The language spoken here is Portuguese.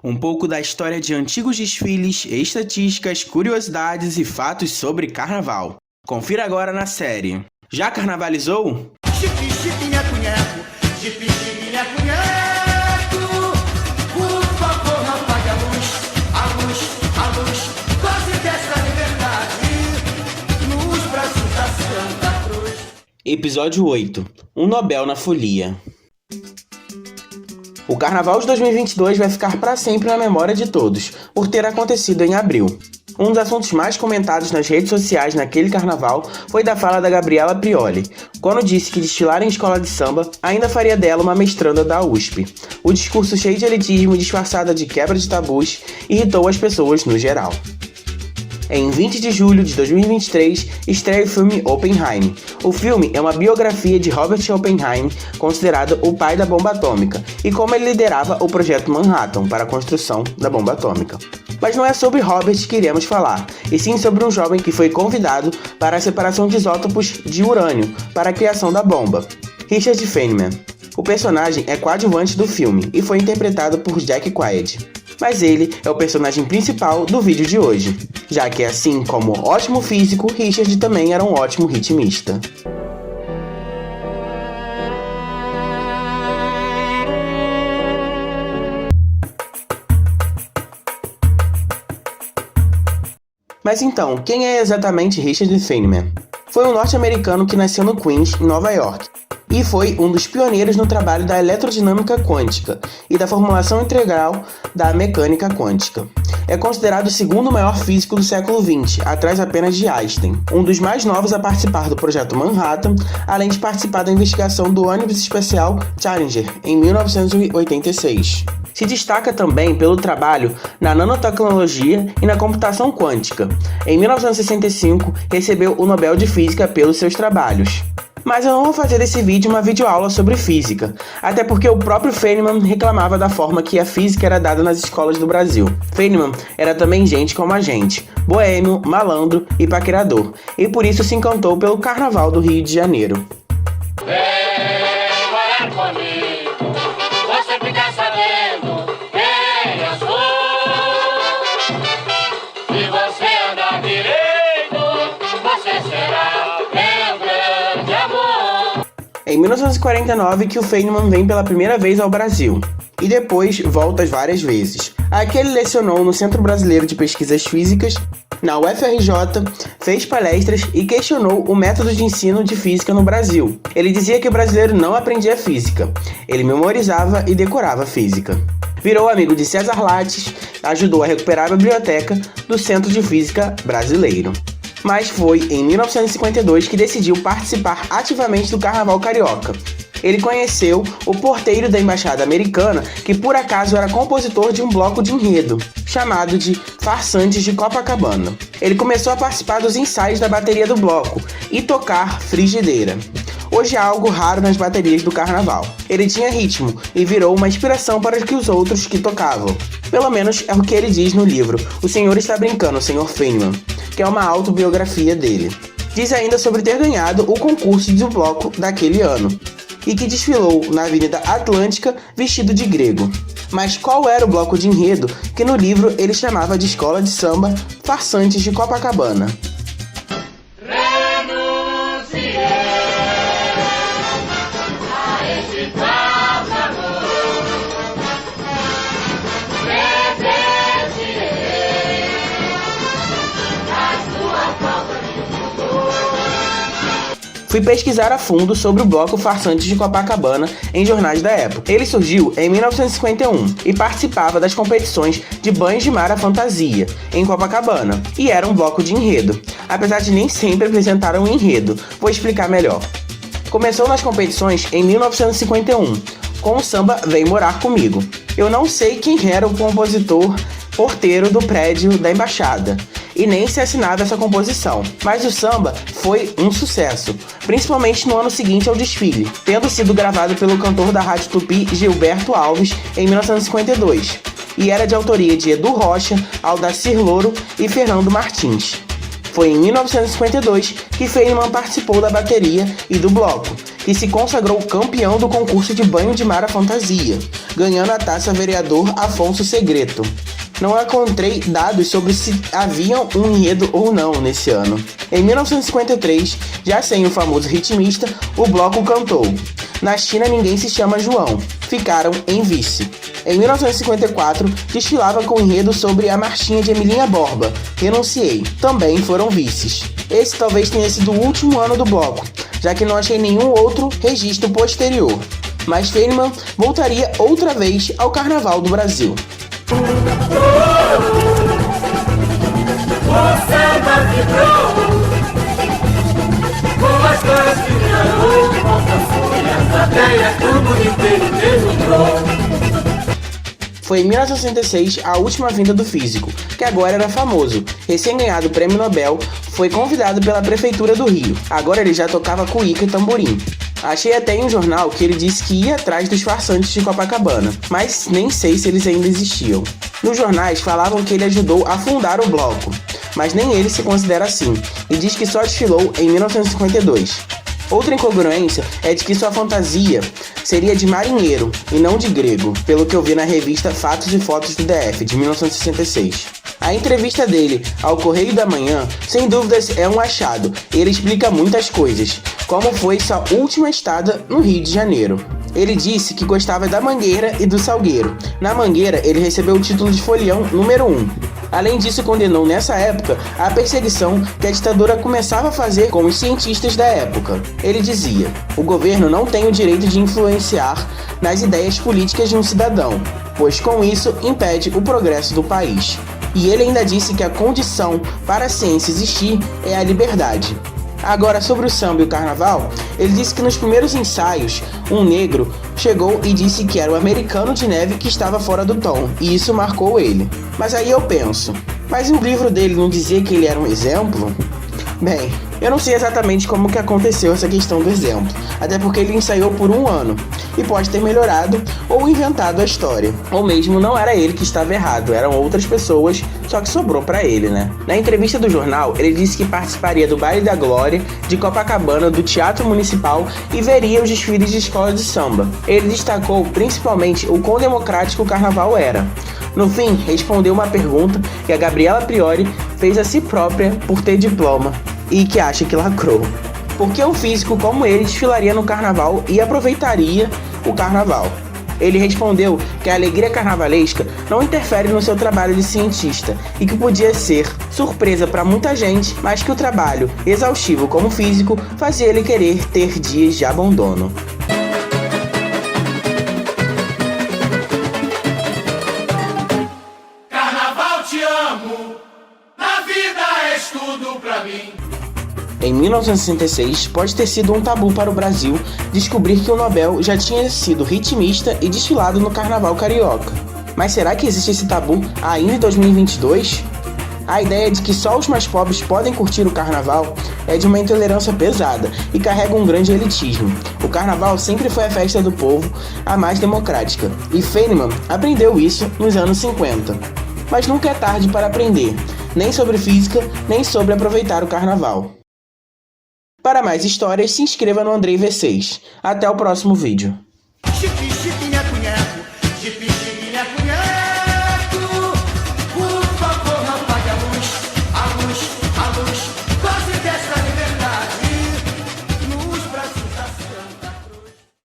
Um pouco da história de antigos desfiles, estatísticas, curiosidades e fatos sobre carnaval. Confira agora na série. Já carnavalizou? Chique, chique, nheco, nheco. Chique, chique, nheco, nheco. Por favor, não apague a luz. A luz, a luz. Goze dessa liberdade. Nos braços da Santa Cruz. Episódio 8. Um Nobel na folia. O Carnaval de 2022 vai ficar para sempre na memória de todos, por ter acontecido em abril. Um dos assuntos mais comentados nas redes sociais naquele carnaval foi da fala da Gabriela Prioli, quando disse que desfilar em escola de samba ainda faria dela uma mestranda da USP. O discurso cheio de elitismo disfarçado de quebra de tabus irritou as pessoas no geral. Em 20 de julho de 2023, estreia o filme Oppenheimer. O filme é uma biografia de Robert Oppenheimer, considerado o pai da bomba atômica, e como ele liderava o projeto Manhattan para a construção da bomba atômica. Mas não é sobre Robert que iremos falar, e sim sobre um jovem que foi convidado para a separação de isótopos de urânio para a criação da bomba, Richard Feynman. O personagem é coadjuvante do filme e foi interpretado por Jack Quaid. Mas ele é o personagem principal do vídeo de hoje, já que assim como ótimo físico, Richard também era um ótimo ritmista. Mas então, quem é exatamente Richard Feynman? Foi um norte-americano que nasceu no Queens, em Nova York, e foi um dos pioneiros no trabalho da eletrodinâmica quântica e da formulação integral da mecânica quântica. É considerado o segundo maior físico do século XX, atrás apenas de Einstein, um dos mais novos a participar do projeto Manhattan, além de participar da investigação do ônibus espacial Challenger, em 1986. Se destaca também pelo trabalho na nanotecnologia e na computação quântica. Em 1965, recebeu o Nobel de Física pelos seus trabalhos. Mas eu não vou fazer desse vídeo uma videoaula sobre física, até porque o próprio Feynman reclamava da forma que a física era dada nas escolas do Brasil. Feynman era também gente como a gente, boêmio, malandro e paquerador, e por isso se encantou pelo Carnaval do Rio de Janeiro. Vem morar comigo, você fica sabendo quem eu sou. Se você andar direito, você será meu grande amor. Em 1949 que o Feynman vem pela primeira vez ao Brasil, e depois volta várias vezes. Aqui ele lecionou no Centro Brasileiro de Pesquisas Físicas, na UFRJ, fez palestras e questionou o método de ensino de física no Brasil. Ele dizia que o brasileiro não aprendia física, ele memorizava e decorava física. Virou amigo de César Lattes, ajudou a recuperar a biblioteca do Centro de Física Brasileiro. Mas foi em 1952 que decidiu participar ativamente do Carnaval Carioca. Ele conheceu o porteiro da Embaixada Americana, que por acaso era compositor de um bloco de enredo, chamado de Farsantes de Copacabana. Ele começou a participar dos ensaios da bateria do bloco e tocar frigideira. Hoje é algo raro nas baterias do Carnaval. Ele tinha ritmo e virou uma inspiração para os outros que tocavam. Pelo menos é o que ele diz no livro O Senhor Está Brincando, Sr. Feynman, que é uma autobiografia dele. Diz ainda sobre ter ganhado o concurso do bloco daquele ano e que desfilou na Avenida Atlântica vestido de grego. Mas qual era o bloco de enredo que no livro ele chamava de escola de samba Farsantes de Copacabana? Renunciei a esse falso amor. Presenciei a sua falta de pudor. Fui pesquisar a fundo sobre o bloco Farsantes de Copacabana em jornais da época. Ele surgiu em 1951 e participava das competições de banhos de mar à fantasia, em Copacabana, e era um bloco de enredo, apesar de nem sempre apresentar um enredo. Vou explicar melhor. Começou nas competições em 1951, com o samba Vem Morar Comigo. Eu não sei quem era o compositor porteiro do prédio da Embaixada, e nem se assinava essa composição, mas o samba foi um sucesso, principalmente no ano seguinte ao desfile, tendo sido gravado pelo cantor da Rádio Tupi Gilberto Alves em 1952, e era de autoria de Edu Rocha, Aldacir Louro e Fernando Martins. Foi em 1952 que Feynman participou da bateria e do bloco, e se consagrou campeão do concurso de banho de mar à fantasia, ganhando a taça vereador Afonso Segreto. Não encontrei dados sobre se havia um enredo ou não nesse ano. Em 1953, já sem o famoso ritmista, o bloco cantou "Na China ninguém se chama João", ficaram em vice. Em 1954, desfilava com enredo sobre a marchinha de Emilinha Borba, "Renunciei", também foram vices. Esse talvez tenha sido o último ano do bloco, já que não achei nenhum outro registro posterior. Mas Feynman voltaria outra vez ao Carnaval do Brasil. Foi em 1966 a última vinda do físico, que agora era famoso. Recém-ganhado o Prêmio Nobel, foi convidado pela Prefeitura do Rio. Agora ele já tocava cuíca e tamborim. Achei até em um jornal que ele disse que ia atrás dos farsantes de Copacabana, mas nem sei se eles ainda existiam. Nos jornais falavam que ele ajudou a fundar o bloco, mas nem ele se considera assim, e diz que só desfilou em 1952. Outra incongruência é de que sua fantasia seria de marinheiro e não de grego, pelo que eu vi na revista Fatos e Fotos do DF, de 1966. A entrevista dele ao Correio da Manhã, sem dúvidas, é um achado. Ele explica muitas coisas, como foi sua última estada no Rio de Janeiro. Ele disse que gostava da Mangueira e do Salgueiro. Na Mangueira, ele recebeu o título de folião número 1. Além disso, condenou nessa época a perseguição que a ditadura começava a fazer com os cientistas da época. Ele dizia: "O governo não tem o direito de influenciar nas ideias políticas de um cidadão, pois com isso impede o progresso do país." E ele ainda disse que a condição para a ciência existir é a liberdade. Agora, sobre o samba e o carnaval, ele disse que nos primeiros ensaios, um negro chegou e disse que era o americano de neve que estava fora do tom, e isso marcou ele. Mas aí eu penso, mas o livro dele não dizia que ele era um exemplo? Bem, eu não sei exatamente como que aconteceu essa questão do exemplo, até porque ele ensaiou por 1 ano, e pode ter melhorado ou inventado a história. Ou mesmo não era ele que estava errado, eram outras pessoas, só que sobrou pra ele, né? Na entrevista do jornal, ele disse que participaria do Baile da Glória de Copacabana do Teatro Municipal e veria os desfiles de escola de samba. Ele destacou principalmente o quão democrático o carnaval era. No fim, respondeu uma pergunta que a Gabriela Priori fez a si própria por ter diploma e que acha que lacrou. Por que um físico como ele desfilaria no carnaval e aproveitaria o carnaval? Ele respondeu que a alegria carnavalesca não interfere no seu trabalho de cientista e que podia ser surpresa para muita gente, mas que o trabalho exaustivo como físico fazia ele querer ter dias de abandono. Carnaval, te amo, na vida és tudo pra mim. Em 1966, pode ter sido um tabu para o Brasil descobrir que o Nobel já tinha sido ritmista e desfilado no Carnaval Carioca. Mas será que existe esse tabu ainda em 2022? A ideia de que só os mais pobres podem curtir o Carnaval é de uma intolerância pesada e carrega um grande elitismo. O Carnaval sempre foi a festa do povo, a mais democrática, e Feynman aprendeu isso nos anos 50. Mas nunca é tarde para aprender, nem sobre física, nem sobre aproveitar o Carnaval. Para mais histórias, se inscreva no Andrei V6. Até o próximo vídeo. Chique, chique, nheco, nheco, chique, chique, nheco,